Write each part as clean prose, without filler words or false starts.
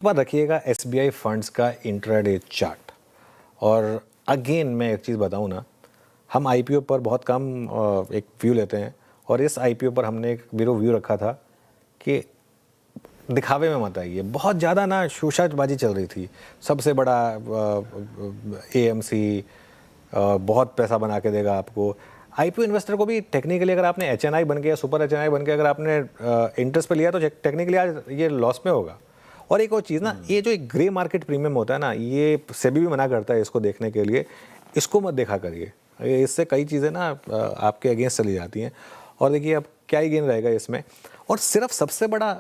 बार रखिएगा SBI funds का intraday chart. और अगेन मैं एक चीज़ बताऊं ना, हम आईपीओ पर बहुत कम एक व्यू लेते हैं, और इस आईपीओ पर हमने एक व्यू रखा था कि दिखावे में मत आइए। बहुत ज़्यादा ना शोशाबाजी चल रही थी, सबसे बड़ा एएमसी बहुत पैसा बना के देगा आपको। आईपीओ इन्वेस्टर को भी टेक्निकली अगर आपने एचएनआई बन के या सुपर एचएनआई बन के अगर आपने इंटरेस्ट पे लिया तो टेक्निकली आज ये लॉस में होगा। और एक और चीज़ ना, ये जो एक ग्रे मार्केट प्रीमियम होता है ना, ये सेबी भी मना करता है इसको देखने के लिए। इसको मत देखा करिए, इससे कई चीज़ें ना आपके अगेंस्ट चली जाती हैं। और देखिए अब क्या ही गेन रहेगा इसमें। और सिर्फ सबसे बड़ा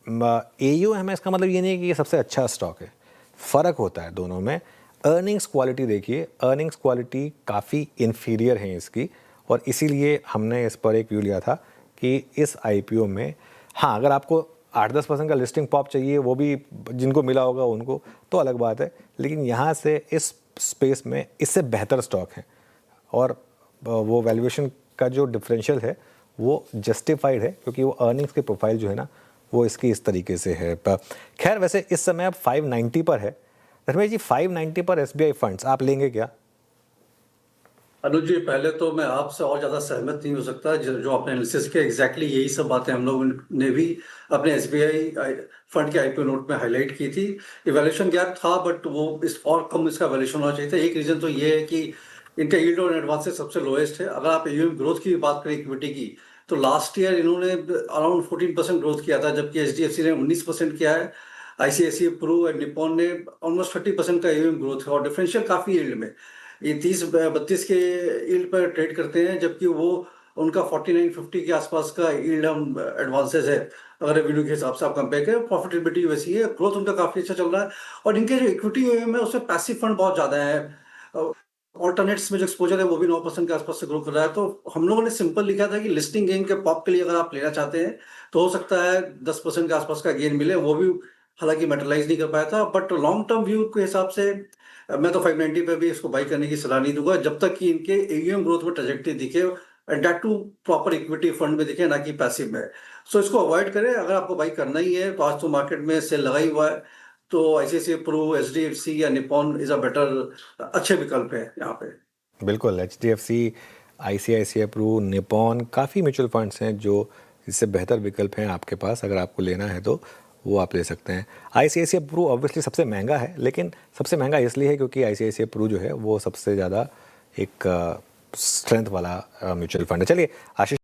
एयूएम है, इसका मतलब ये नहीं है कि ये सबसे अच्छा स्टॉक है। फ़र्क होता है दोनों में। अर्निंग्स क्वालिटी देखिए, अर्निंग्स क्वालिटी काफ़ी इन्फीरियर है इसकी, और इसीलिए हमने इस पर एक व्यू लिया था कि इस आईपीओ में हाँ, अगर आपको 8-10% का लिस्टिंग पॉप चाहिए, वो भी जिनको मिला होगा उनको, तो अलग बात है। लेकिन यहाँ से इस स्पेस में इससे बेहतर स्टॉक है, और वो वैल्यूएशन का जो डिफरेंशियल है वो जस्टिफाइड है, क्योंकि वो अर्निंग्स के प्रोफाइल जो है ना वो इसकी इस तरीके से है। खैर, वैसे इस समय अब 590 पर है। धर्मेश जी, 590 पर एसबीआई फंड्स आप लेंगे क्या? अनुज जी, पहले तो मैं आपसे और ज्यादा सहमत नहीं हो सकता। जो आपने एनालिसिस किया, एग्जैक्टली यही सब बातें हम लोगों ने भी अपने एसबीआई फंड के आईपीओ नोट में हाईलाइट की थी। इवैल्यूएशन गैप था, बट वो इस और कम इसका वैल्यूएशन होना चाहिए था। एक रीजन तो ये है कि इनका यील्ड और एडवांसेस सबसे लोएस्ट है। अगर आप एयूएम ग्रोथ की बात करें इक्विटी की, तो लास्ट ईयर इन्होंने अराउंड 14% ग्रोथ किया था, जबकि एचडीएफसी ने 19% किया है। आईसीआईसीआई प्रू एंड निप्पॉन ने ऑलमोस्ट 30% का एयूएम ग्रोथ है, और डिफरेंशियल काफी यील्ड में ये 30-32 के यील्ड पर ट्रेड करते हैं, जबकि वो उनका 49-50 के आसपास का यील्ड हम एडवांसेस है। अगर रेवेन्यू के हिसाब से आप कंपेयर करें, प्रॉफिटेबिलिटी वैसी है, ग्रोथ उनका काफी अच्छा चल रहा है। और इनके जो इक्विटी में उसमें पैसिव फंड बहुत ज्यादा है। ऑल्टरनेट्स में जो एक्सपोजर है वो भी 9% के आसपास से ग्रो कर रहा है। तो हम लोगों ने सिंपल लिखा था कि लिस्टिंग गेन के पॉप के लिए अगर आप लेना चाहते हैं तो हो सकता है 10% के आसपास का गेन मिले, वो भी हालांकि मेटलाइज नहीं कर पाया था। बट लॉन्ग टर्म व्यू के हिसाब से मैं तो 590 पे भी इसको बाई करने की सलाह नहीं दूंगा, जब तक कि इनके एयूएम ग्रोथ में ट्रेजेक्टरी दिखे, and that to proper equity fund में दिखे, ना कि पैसिव में। सो इसको अवॉइड करें। अगर आपको बाई करना ही है तो आज तो मार्केट में सेल लगा ही हुआ है, तो आईसीआईसीआई प्रू, एचडीएफसी या निप्पॉन इज अ बेटर, अच्छे विकल्प है यहाँ पे। बिल्कुल, एचडीएफसी, आईसीआईसीआई प्रू, निपॉन, काफ़ी म्यूचुअल फंड्स हैं जो इससे बेहतर विकल्प हैं आपके पास। अगर आपको लेना है तो वो आप ले सकते हैं। आईसीआईसीआई प्रू ऑब्वियसली सबसे महंगा है, लेकिन सबसे महंगा इसलिए है क्योंकि आईसीआईसीआई प्रू जो है वो सबसे ज़्यादा एक स्ट्रेंथ वाला म्यूचुअल फंड है। चलिए आशीष